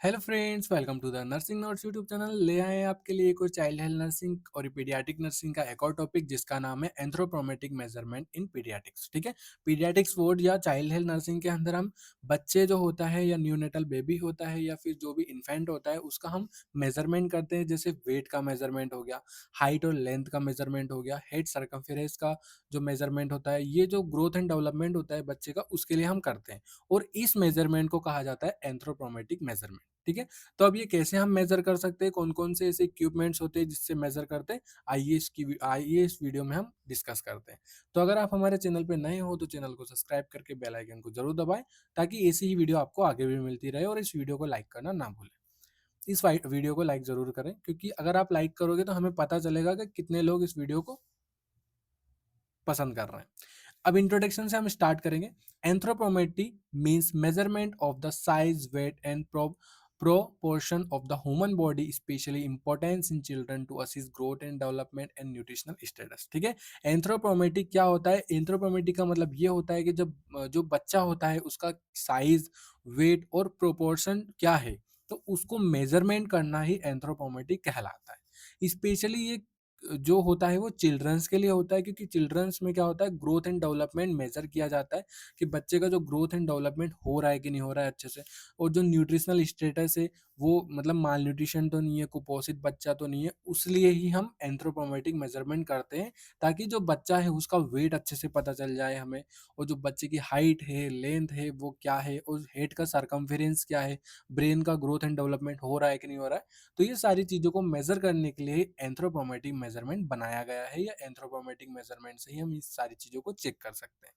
Hello friends, welcome to the nursing notes YouTube channel. ले आए हैं आपके लिए एक और चाइल्ड हेल्थ नर्सिंग और पीडियाट्रिक नर्सिंग का एक और टॉपिक जिसका नाम है एंथ्रोपोमेट्रिक मेजरमेंट इन पीडियाट्रिक्स। ठीक है, पीडियाट्रिक्स वार्ड या चाइल्ड हेल्थ नर्सिंग के अंदर हम बच्चे जो होता है या न्यूनेटल बेबी होता है या फिर जो भी इन्फेंट होता है उसका हम मेजरमेंट करते हैं। जैसे वेट का मेजरमेंट हो गया, हाइट और लेंथ का मेजरमेंट हो गया, हेड सर्कमफेरेंस का जो मेजरमेंट होता है, ये जो ग्रोथ एंड डेवलपमेंट होता है बच्चे का उसके लिए हम करते हैं और इस मेजरमेंट को कहा जाता है एंथ्रोपोमेट्रिक मेजरमेंट। ठीक है, तो अब ये कैसे हम मेजर कर सकते हैं, कौन कौन से ऐसे इक्विपमेंट्स होते हैं जिससे मेजर करते हैं, आइए इस वीडियो में हम डिस्कस करते हैं। तो अगर आप हमारे चैनल पे नए हो तो चैनल को सब्सक्राइब करके बेल आइकन को जरूर दबाएं ताकि ऐसी ही वीडियो आपको आगे भी मिलती रहे, और इस वीडियो को लाइक करना ना भूलें। इस वीडियो को लाइक जरूर करें क्योंकि अगर आप लाइक करोगे तो हमें पता चलेगा कि कितने लोग इस वीडियो को पसंद कर रहे हैं। अब इंट्रोडक्शन से हम स्टार्ट करेंगे। Anthropometry means measurement of the size, weight and proportion of the human body, especially importance in children to assist growth and development and nutritional status। ठीक है, एंथ्रोपोमेट्री क्या होता है? एंथ्रोपोमेट्री का मतलब ये होता है कि जब जो बच्चा होता है उसका साइज, वेट और प्रोपोर्शन क्या है, तो उसको मेजरमेंट करना ही एंथ्रोपोमेट्री कहलाता है। स्पेशली ये जो होता है वो चिल्ड्रंस के लिए होता है, क्योंकि चिल्ड्रंस में क्या होता है, ग्रोथ एंड डेवलपमेंट मेजर किया जाता है कि बच्चे का जो ग्रोथ एंड डेवलपमेंट हो रहा है कि नहीं हो रहा है अच्छे से, और जो न्यूट्रिशनल स्टेटस है वो मतलब माल न्यूट्रिशन तो नहीं है, कुपोषित बच्चा तो नहीं है, उसलिए ही हम एंथ्रोपोमेट्रिक मेजरमेंट करते हैं ताकि जो बच्चा है उसका वेट अच्छे से पता चल जाए हमें, और जो बच्चे की हाइट है, लेंथ है वो क्या है, और हेड का सरकमफेरेंस क्या है, ब्रेन का ग्रोथ एंड डेवलपमेंट हो रहा है कि नहीं हो रहा है। तो ये सारी चीज़ों को मेज़र करने के लिए एंथ्रोपोमेट्रिक मेज़रमेंट बनाया गया है, या एंथ्रोपोमेट्रिक मेज़रमेंट से ही हम इस सारी चीज़ों को चेक कर सकते हैं।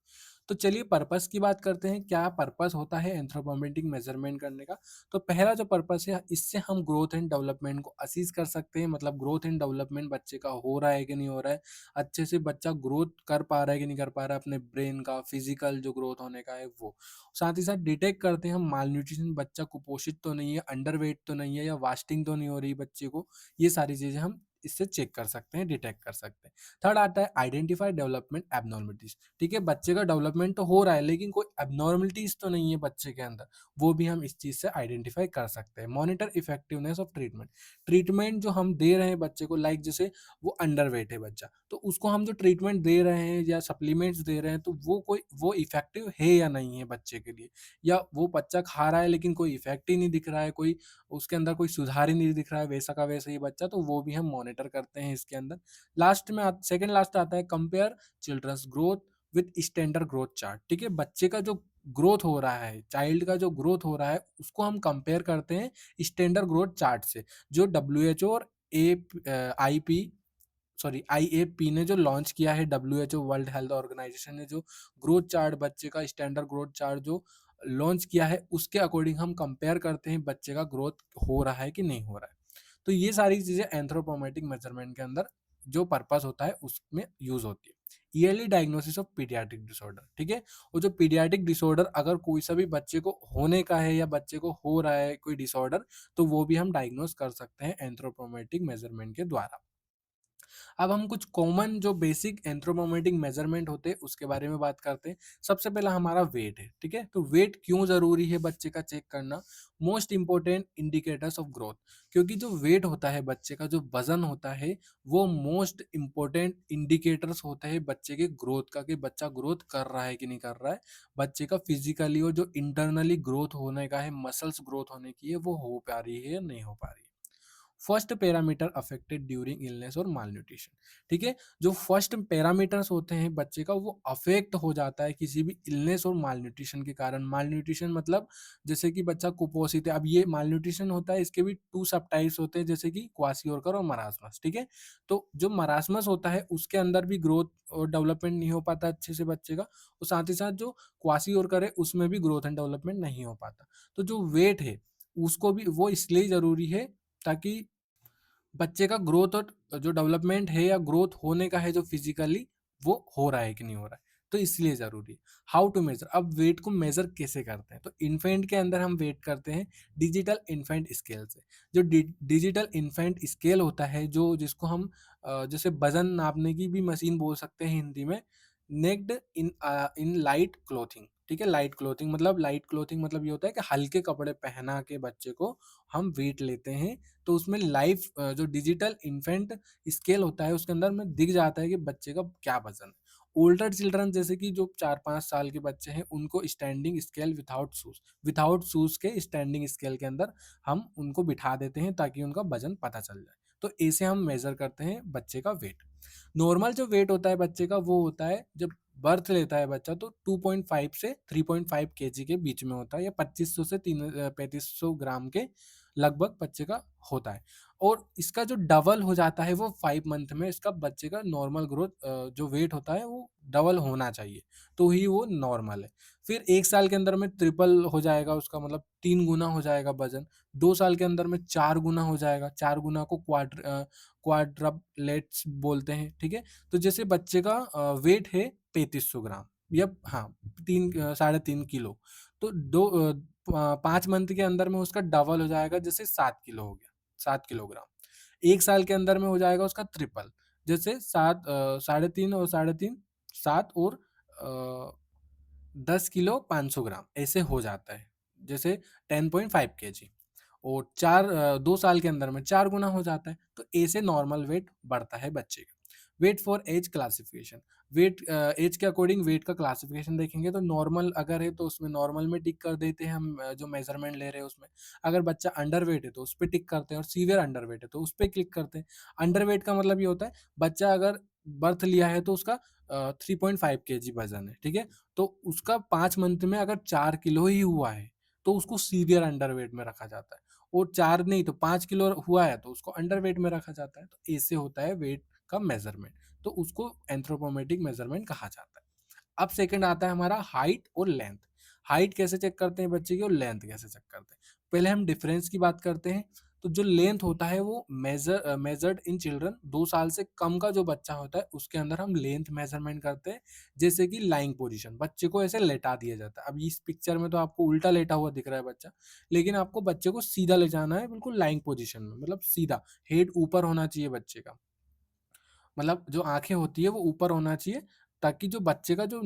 तो चलिए पर्पस की बात करते हैं, क्या पर्पस होता है एंथ्रोपोमेट्रिक मेज़रमेंट करने का। तो पहला जो पर्पस है, इससे हम ग्रोथ एंड डेवलपमेंट को असीज कर सकते हैं, मतलब ग्रोथ एंड डेवलपमेंट बच्चे का हो रहा है कि नहीं हो रहा है, अच्छे से बच्चा ग्रोथ कर पा रहा है कि नहीं कर पा रहा है, अपने ब्रेन का फिजिकल जो ग्रोथ होने का है वो। साथ ही साथ डिटेक्ट करते हैं हम माल न्यूट्रिशन, बच्चा कुपोषित तो नहीं है, अंडरवेट तो नहीं है, या वास्टिंग तो नहीं हो रही बच्चे को। ये सारी चीजें हम इससे चेक कर सकते हैं, डिटेक्ट कर सकते हैं। थर्ड आता है आइडेंटिफाई डेवलपमेंट एबनॉर्मलिटीज। ठीक है, बच्चे का डेवलपमेंट तो हो रहा है लेकिन कोई एबनॉर्मलिटीज तो नहीं है बच्चे के अंदर, वो भी हम इस चीज से आइडेंटिफाई कर सकते हैं। Monitor effectiveness of treatment. Treatment जो हम दे रहे हैं बच्चे को, लाइक जैसे वो अंडरवेट है बच्चा, तो उसको हम जो ट्रीटमेंट दे रहे हैं या सप्लीमेंट्स दे रहे हैं, तो वो इफेक्टिव है या नहीं है बच्चे के लिए, या वो बच्चा खा रहा है लेकिन कोई इफेक्ट ही नहीं दिख रहा है, कोई उसके अंदर कोई सुधार ही नहीं दिख रहा है, वैसा का वैसा ही बच्चा, तो वो भी हम मॉनिटर करते हैं इसके अंदर। लास्ट में सेकंड लास्ट आता है compare children's growth with standard growth chart. ठीक है, बच्चे का जो ग्रोथ हो रहा है, चाइल्ड का जो ग्रोथ हो रहा है, उसको हम कंपेयर करते हैं स्टैंडर्ड ग्रोथ चार्ट से, जो डब्ल्यू और ए आई पी आईएपी ने जो लॉन्च किया है, डब्ल्यूएचओ वर्ल्ड हेल्थ ऑर्गेनाइजेशन ने जो ग्रोथ चार्ट, बच्चे का स्टैंडर्ड ग्रोथ चार्ट जो लॉन्च किया है, उसके अकॉर्डिंग हम कंपेयर करते हैं बच्चे का ग्रोथ हो रहा है कि नहीं हो रहा है। तो ये सारी चीजें एंथ्रोपोमेट्रिक मेजरमेंट के अंदर जो पर्पस होता है उसमें यूज होती है। Yearly diagnosis of paediatric disorder. ठीक है, और जो पीडियाट्रिक डिसऑर्डर अगर कोई सा भी बच्चे को होने का है या बच्चे को हो रहा है कोई डिसऑर्डर, तो वो भी हम डायग्नोस कर सकते हैं एंथ्रोपोमेट्रिक मेजरमेंट के द्वारा। अब हम कुछ कॉमन जो बेसिक एंथ्रोपोमेट्रिक मेजरमेंट होते हैं उसके बारे में बात करते हैं। सबसे पहला हमारा वेट है। ठीक है, तो वेट क्यों जरूरी है बच्चे का चेक करना? Most important indicators of growth. क्योंकि जो वेट होता है बच्चे का, जो वजन होता है, वो मोस्ट इंपॉर्टेंट इंडिकेटर्स होते हैं बच्चे के ग्रोथ का, कि बच्चा ग्रोथ कर रहा है कि नहीं कर रहा है। बच्चे का फिजिकली और जो इंटरनली ग्रोथ होने का है, मसल्स ग्रोथ होने की है, वो हो पा रही है या नहीं हो पा रही है। First parameter affected during illness और माल न्यूट्रिशन। ठीक है, जो फर्स्ट पैरामीटर्स होते हैं बच्चे का, वो अफेक्ट हो जाता है किसी भी इलनेस और माल न्यूट्रिशन के कारण। माल न्यूट्रिशन मतलब जैसे कि बच्चा कुपोषित है, अब ये माल न्यूट्रिशन होता है, इसके भी टू सब टाइप्स होते हैं, जैसे कि क्वासियोरकर और मरासमस। ठीक है, तो जो मरासमस होता है उसके अंदर भी ग्रोथ और डेवलपमेंट नहीं हो पाता अच्छे से बच्चे का, और साथ ही साथ जो क्वासियोरकर है उसमें भी ग्रोथ एंड डेवलपमेंट नहीं हो पाता। तो जो वेट है उसको भी वो इसलिए जरूरी है ताकि बच्चे का ग्रोथ और जो डेवलपमेंट है या ग्रोथ होने का है जो फिजिकली, वो हो रहा है कि नहीं हो रहा है, तो इसलिए जरूरी है। How to measure? अब वेट को मेजर कैसे करते हैं? तो इन्फेंट के अंदर हम वेट करते हैं डिजिटल इन्फेंट स्केल से। जो डिजिटल इन्फेंट स्केल होता है, जो जिसको हम जैसे वजन नापने की भी मशीन बोल सकते हैं हिंदी में, naked in in light clothing. ठीक है। लाइट क्लोथिंग मतलब ये होता है कि हल्के कपड़े पहना के बच्चे को हम वेट लेते हैं, तो उसमें जो डिजिटल इन्फेंट स्केल होता है उसके अंदर में दिख जाता है कि बच्चे का क्या वजन है। ओल्डर चिल्ड्रन जैसे कि जो 4-5 साल के बच्चे हैं उनको स्टैंडिंग स्केल विथआउट शूज के स्टैंडिंग स्केल के अंदर हम उनको बिठा देते हैं ताकि उनका वजन पता चल जाए। तो ऐसे हम मेजर करते हैं बच्चे का वेट। नॉर्मल जो वेट होता है बच्चे का वो होता है जब बर्थ लेता है बच्चा, तो 2.5 से 3.5 केजी के बीच में होता है, या 2500 से 3500 ग्राम के लगभग बच्चे का होता है। और इसका जो डबल हो जाता है वो 5 मंथ में, इसका बच्चे का नॉर्मल ग्रोथ जो वेट होता है वो डबल होना चाहिए, तो ही वो नॉर्मल है। फिर 1 साल के अंदर में ट्रिपल हो जाएगा उसका, मतलब 3 गुना हो जाएगा वजन। 2 साल के अंदर में 4 गुना हो जाएगा, 4 गुना को क्वाड्रपलेट्स बोलते हैं, ठीक है। तो जैसे बच्चे का वेट है 3500 ग्राम, या हाँ 3 साढ़े 3 किलो, तो 5 मंथ के अंदर में उसका डबल हो जाएगा, जैसे 7 किलो हो गया, 7 किलोग्राम। 1 साल के अंदर में हो जाएगा उसका ट्रिपल, जैसे 3.5 और 3.5, 7 और 10 किलो 500 ग्राम, ऐसे हो जाता है, जैसे 10.5 केजी। और 2 साल के अंदर में 4 गुना हो जाता है, तो ऐसे नॉर्मल वेट बढ़ता है बच्चे का। Weight for age classification, age के अकॉर्डिंग वेट का क्लासिफिकेशन देखेंगे, तो नॉर्मल अगर है तो उसमें नॉर्मल में टिक कर देते हैं हम, जो मेजरमेंट ले रहे हैं उसमें। अगर बच्चा अंडर वेट है तो उस पर टिक करते हैं, और सीवियर अंडर वेट है तो उस पर क्लिक करते हैं। अंडर वेट का मतलब ये होता है बच्चा अगर बर्थ लिया है तो उसका 3.5 केजी वजन है, ठीक है। तो उसका 5 मंथ में अगर 4 किलो ही हुआ है तो उसको सीवियर अंडरवेट में रखा जाता है, और 4 नहीं तो 5 किलो हुआ है तो उसको अंडरवेट में रखा जाता है। तो ऐसे होता है वेट का मेजरमेंट, तो उसको एंथ्रोपोमेट्रिक मेजरमेंट कहा जाता है। अब सेकंड आता है हमारा हाइट और लेंथ। हाइट कैसे चेक करते हैं बच्चे की, और लेंथ कैसे चेक करते हैं। पहले हम डिफरेंस की बात करते हैं। तो जो लेंथ होता है वो मेजर्ड इन चिल्ड्रन, 2 साल से कम का जो बच्चा होता है उसके अंदर हम लेंथ मेजरमेंट करते हैं। जैसे कि लाइंग पोजीशन, बच्चे को ऐसे लेटा दिया जाता है। अब इस पिक्चर में तो आपको उल्टा लेटा हुआ दिख रहा है बच्चा, लेकिन आपको बच्चे को सीधा ले जाना है, बिल्कुल लाइंग पोजीशन में, मतलब सीधा, हेड ऊपर होना चाहिए बच्चे का, मतलब जो आंखें होती है वो ऊपर होना चाहिए, ताकि जो बच्चे का जो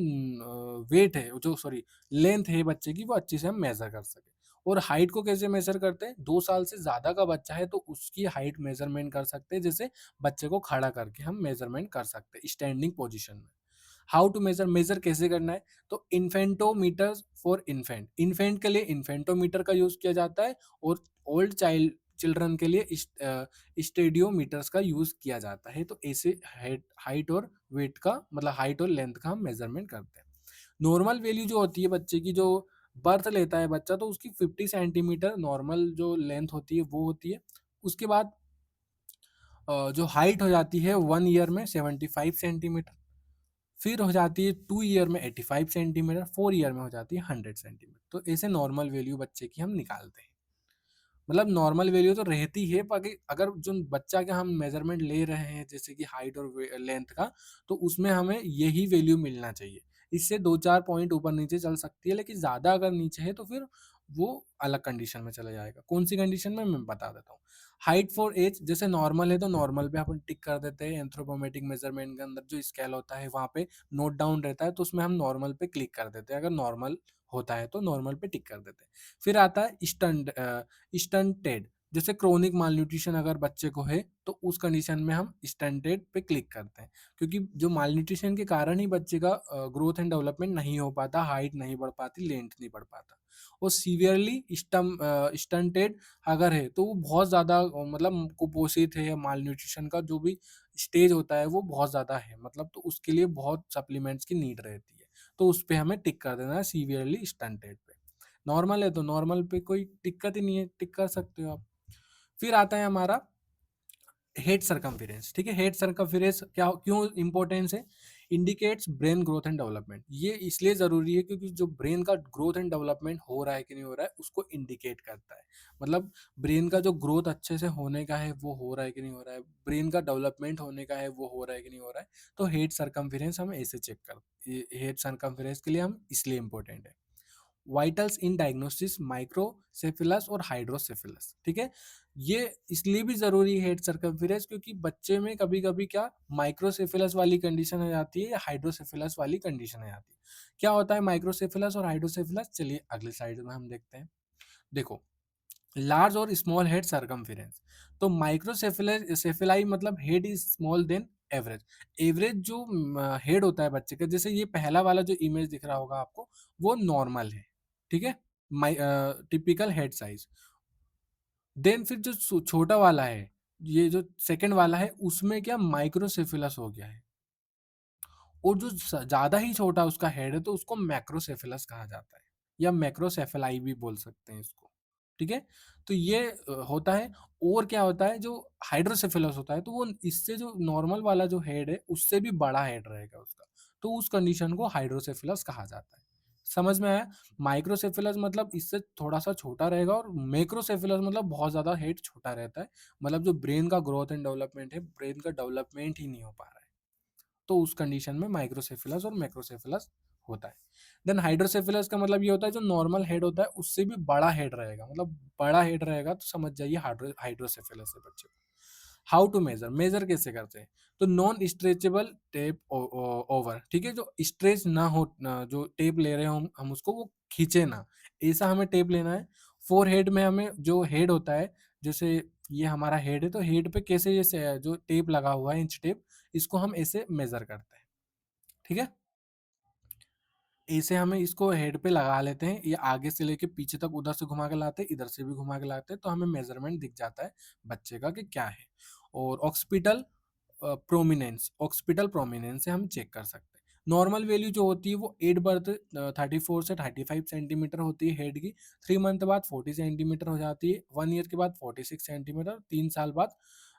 वेट है, जो सॉरी लेंथ है बच्चे की, वो अच्छे से हम मेजर कर सके। और हाइट को कैसे मेजर करते हैं, 2 साल से ज्यादा का बच्चा है तो उसकी हाइट मेजरमेंट कर सकते हैं, जैसे बच्चे को खड़ा करके हम मेजरमेंट कर सकते हैं स्टैंडिंग पोजिशन में। हाउ टू मेजर, मेजर कैसे करना है, तो इन्फेंटोमीटर फॉर इन्फेंट, इन्फेंट के लिए इन्फेंटोमीटर का यूज किया जाता है, और ओल्ड चाइल्ड चिल्ड्रन के लिए स्टेडियोमीटर्स का यूज किया जाता है। तो ऐसे हाइट और वेट का, मतलब हाइट और लेंथ का हम मेजरमेंट करते हैं। नॉर्मल वैल्यू जो होती है बच्चे की, जो बर्थ लेता है बच्चा, तो उसकी 50 सेंटीमीटर नॉर्मल जो लेंथ होती है वो होती है। उसके बाद जो हाइट हो जाती है 1 ईयर में 75 सेंटीमीटर, फिर हो जाती है 2 ईयर में 85 सेंटीमीटर, 4 ईयर में हो जाती है 100 सेंटीमीटर। तो ऐसे नॉर्मल वैल्यू बच्चे की हम निकालते हैं। मतलब नॉर्मल वैल्यू तो रहती है, बाकी अगर जो बच्चा का हम मेजरमेंट ले रहे हैं जैसे कि हाइट और लेंथ का, तो उसमें हमें यही वैल्यू मिलना चाहिए। इससे 2-4 पॉइंट ऊपर नीचे चल सकती है, लेकिन ज़्यादा अगर नीचे है तो फिर वो अलग कंडीशन में चला जाएगा। कौन सी कंडीशन में, मैं बता देता हूँ। हाइट फॉर एज, जैसे नॉर्मल है तो नॉर्मल पे अपन टिक कर देते हैं। एंथ्रोपोमेट्रिक मेजरमेंट के अंदर जो स्केल होता है वहाँ पे नोट डाउन रहता है, तो उसमें हम नॉर्मल पे क्लिक कर देते हैं। अगर नॉर्मल होता है तो नॉर्मल पे टिक कर देते हैं। फिर आता है स्टंटेड, जैसे क्रोनिक मालन्यूट्रिशन अगर बच्चे को है तो उस कंडीशन में हम स्टंटेड पे क्लिक करते हैं, क्योंकि जो मालन्यूट्रिशन के कारण ही बच्चे का ग्रोथ एंड डेवलपमेंट नहीं हो पाता, हाइट नहीं बढ़ पाती, लेंथ नहीं बढ़ पाता। और सीवियरली स्टंटेड अगर है तो वो बहुत ज़्यादा मतलब कुपोषित है, या मालन्यूट्रिशन का जो भी स्टेज होता है वो बहुत ज़्यादा है, मतलब तो उसके लिए बहुत सप्लीमेंट्स की नीड रहती है। तो उस पे हमें टिक कर देना है सीवियरली स्टंटेड पे। नॉर्मल है तो नॉर्मल पे कोई दिक्कत ही नहीं है, टिक कर सकते हो आप। फिर आता है हमारा हेड सर्कमफेरेंस, ठीक है। हेड सर्कमफेरेंस क्या, क्यों इंपॉर्टेंस है, indicates brain growth and development. ये इसलिए जरूरी है क्योंकि जो ब्रेन का ग्रोथ एंड डेवलपमेंट हो रहा है कि नहीं हो रहा है उसको इंडिकेट करता है। मतलब ब्रेन का जो ग्रोथ अच्छे से होने का है वो हो रहा है कि नहीं हो रहा है, ब्रेन का डेवलपमेंट होने का है वो हो रहा है कि नहीं हो रहा है। तो हेड सर्कमफेरेंस हम ऐसे चेक कर, हेड सर्कमफेरेंस के लिए हम इसलिए इंपॉर्टेंट है। वाइटल्स इन डायग्नोसिस माइक्रोसेफिलस और हाइड्रोसेफिलस, ठीक है। ये इसलिए भी जरूरी है हेड सर्कमफेरेंस क्योंकि बच्चे में कभी कभी क्या माइक्रोसेफिलस वाली कंडीशन आ जाती है या हाइड्रोसेफिलस वाली कंडीशन आ जाती है। क्या होता है माइक्रोसेफिलस और हाइड्रोसेफिलस, चलिए अगले स्लाइड में हम देखते हैं। देखो, लार्ज और स्मॉल हेड सर्कमफेरेंस। तो माइक्रोसेफिलस सेफिलाई मतलब head is small then average. Average जो हेड होता है बच्चे का, जैसे ये पहला वाला जो इमेज दिख रहा होगा आपको, वो नॉर्मल है, ठीक है, टिपिकल हेड साइज। देन फिर जो छोटा वाला है, ये जो सेकंड वाला है, उसमें क्या माइक्रोसेफिलस हो गया है। और जो ज्यादा ही छोटा उसका हेड है तो उसको मैक्रोसेफेलस कहा जाता है, या मैक्रोसेफेलाई भी बोल सकते हैं इसको, ठीक है। तो ये होता है। और क्या होता है, जो हाइड्रोसेफेलस होता है तो वो इससे जो नॉर्मल वाला जो हेड है उससे भी बड़ा हेड रहेगा उसका, तो उस कंडीशन को हाइड्रोसेफेलस कहा जाता है। समझ में आया? माइक्रोसेफेलस मतलब इससे थोड़ा सा छोटा रहेगा, और मैक्रोसेफेलस मतलब बहुत ज्यादा हेड छोटा रहता है, मतलब जो ब्रेन का ग्रोथ एंड डेवलपमेंट है, ब्रेन का डेवलपमेंट ही नहीं हो पा रहा है, तो उस कंडीशन में माइक्रोसेफिलस और मैक्रोसेफिलस होता है। देन हाइड्रोसेफिलस का मतलब ये होता है जो नॉर्मल हेड होता है उससे भी बड़ा हेड रहेगा, मतलब बड़ा हेड रहेगा, तो समझ जाइए हाइड्रोसेफिलस है बच्चे को। हाउ टू मेजर, मेजर कैसे करते हैं? तो नॉन स्ट्रेचेबल टेप ओवर, ठीक है, जो स्ट्रेच ना हो, जो टेप ले रहे हो हम उसको वो खींचे ना, ऐसा हमें टेप लेना है। फोर हेड में हमें जो हेड होता है, जैसे ये हमारा हेड है, तो हेड पे कैसे जैसे जो टेप लगा हुआ है इंच टेप, इसको हम ऐसे मेजर करते हैं, ठीक है। ऐसे हमें इसको हेड पे लगा लेते हैं, ये आगे से लेके पीछे तक, उधर से घुमा के लाते हैं, इधर से भी घुमा के लाते हैं, तो हमें मेजरमेंट दिख जाता है बच्चे का कि क्या है। और ऑक्सीपिटल प्रोमिनेंस, ऑक्सीपिटल प्रोमिनेंस से हम चेक कर सकते हैं। नॉर्मल वैल्यू जो होती है वो एट बर्थ 34 से 35 सेंटीमीटर होती है हेड की, 3 मंथ बाद 40 सेंटीमीटर हो जाती है, 1 ईयर के बाद 46 सेंटीमीटर, 3 साल बाद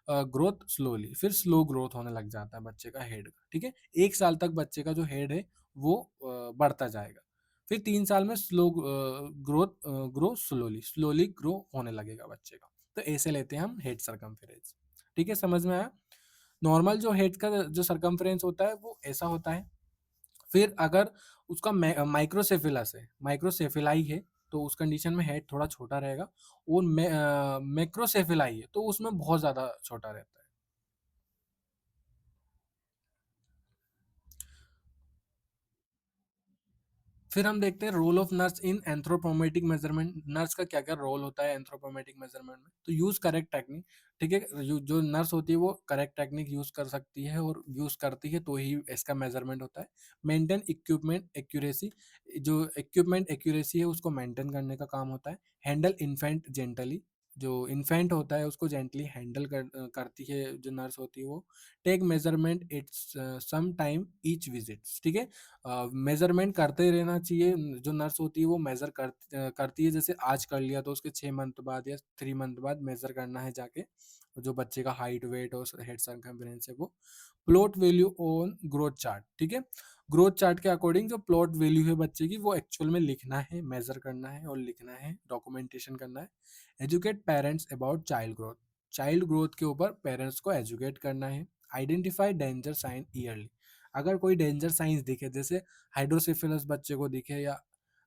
ग्रोथ स्लोली, फिर स्लो ग्रोथ होने लग जाता है बच्चे का हेड का, ठीक है। 1 साल तक बच्चे का जो हेड है वो बढ़ता जाएगा, फिर 3 साल में slow grow slowly slowly grow होने लगेगा बच्चे का। तो ऐसे लेते हैं हम हेड सर्कमफेरेंस, ठीक है, समझ में आया? नॉर्मल जो हेड का जो सर्कमफ्रेंस होता है वो ऐसा होता है। फिर अगर उसका माइक्रोसेफिलस है, माइक्रोसेफिलाई है, तो उस कंडीशन में हेड थोड़ा छोटा रहेगा। और मैक्रोसेफिलाई है तो उसमें बहुत ज्यादा छोटा रहता है। फिर हम देखते हैं role of nurse in anthropometric measurement. Nurse का क्या क्या रोल होता है एंथ्रोपोमेटिक मेजरमेंट में? तो यूज करेक्ट टेक्निक, ठीक है, जो नर्स होती है वो करेक्ट टेक्निक यूज कर सकती है, और यूज करती है तो ही इसका मेजरमेंट होता है। मेंटेन इक्विपमेंट एक्यूरेसी, जो इक्विपमेंट एक्यूरेसी है उसको मेंटेन करने का काम होता है। हैंडल इन्फेंट जेंटली, जो इन्फेंट होता है उसको जेंटली हैंडल करती है जो नर्स होती है वो। Take measurement its some time each visit, ठीक है, मेजरमेंट करते रहना चाहिए। जो नर्स होती है वो करती है, जैसे आज कर लिया तो उसके 6 मंथ बाद या 3 मंथ बाद मेजर करना है जाके, जो बच्चे का हाइट वेट और हेड सर्कमफेरेंस है वो। Plot value on growth chart, ठीक है, ग्रोथ चार्ट के अकॉर्डिंग जो प्लॉट वैल्यू है बच्चे की वो एक्चुअल में लिखना है, मेजर करना है और लिखना है, डॉक्यूमेंटेशन करना है। Educate parents about child growth, child growth के ऊपर पेरेंट्स को एजुकेट करना है। आइडेंटिफाई डेंजर साइन ईयरली, अगर कोई डेंजर साइंस दिखे, जैसे हाइड्रोसेफेलस बच्चे को दिखे या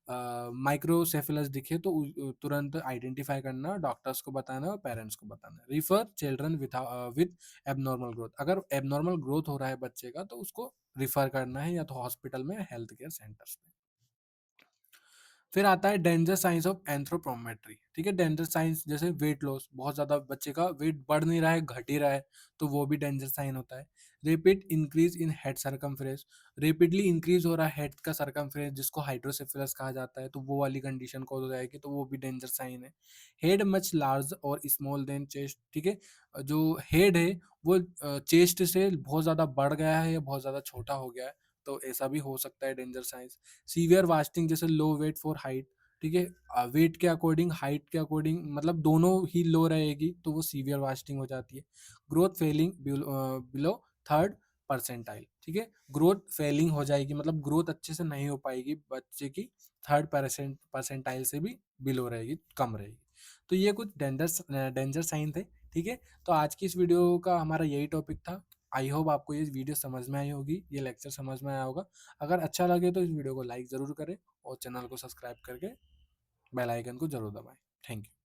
माइक्रोसेफेलस दिखे, तो तुरंत आइडेंटिफाई करना, डॉक्टर्स को बताना और पेरेंट्स को बताना। Refer children with abnormal growth, अगर एबनॉर्मल ग्रोथ हो रहा है बच्चे का तो उसको रिफर करना है या तो हॉस्पिटल में, हेल्थ केयर सेंटर्स में। फिर आता है डेंजर साइंस ऑफ एंथ्रोपोमेट्री, ठीक है, डेंजर साइंस जैसे वेट लॉस, बहुत ज्यादा बच्चे का वेट बढ़ नहीं रहा है, घट ही रहा है, तो वो भी डेंजर साइन होता है। Rapid increase in head circumference, rapidly increase हो रहा है हेड का सर्कमफ्रेंस, जिसको हाइड्रोसेफेलस कहा जाता है, तो वो वाली कंडीशन को हो जाएगी, तो वो भी डेंजर साइन है। हेड मच लार्ज और स्मॉल देन चेस्ट, ठीक है, जो हेड है वो चेस्ट से बहुत ज्यादा बढ़ गया है या बहुत ज्यादा छोटा हो गया है, तो ऐसा भी हो सकता है डेंजर साइन। सीवियर वास्टिंग, जैसे लो वेट फॉर हाइट, ठीक है, वेट के अकॉर्डिंग हाइट के अकॉर्डिंग मतलब दोनों ही लो रहेगी तो वो सीवियर वास्टिंग हो जाती है। Growth failing below third percentile, ठीक है, ग्रोथ फेलिंग हो जाएगी, मतलब ग्रोथ अच्छे से नहीं हो पाएगी बच्चे की, थर्ड परसेंटाइल से भी बिलो रहेगी, कम रहेगी। तो ये कुछ डेंजर डेंजर साइन थे, ठीक है। तो आज की इस वीडियो का हमारा यही टॉपिक था। आई होप आपको ये वीडियो समझ में आई होगी, ये लेक्चर समझ में आया होगा। अगर अच्छा लगे तो इस वीडियो को लाइक ज़रूर करें और चैनल को सब्सक्राइब करके बेल आइकन को ज़रूर दबाएँ। Thank you.